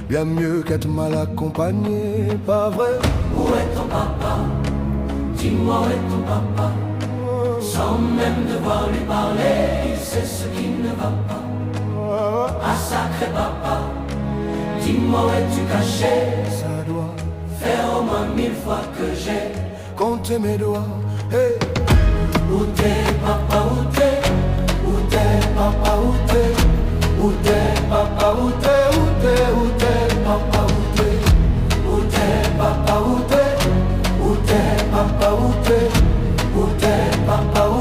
bien mieux qu'être mal accompagné, pas vrai? Où est ton papa? Dis-moi où est ton papa? Sans même devoir lui parler, il sait ce qui ne va pas. Ah sacré papa, dis-moi où es-tu caché? Ça doit faire au moins 1000 fois que j'ai compté mes doigts. Hey. Où t'es papa, où t'es? Où t'es papa, où t'es? Où t'es papa, où t'es? Où t'es, où t'es papa, où t'es? Où t'es papa, où t'es? Où t'es papa, où t'es? Où t'es papa, où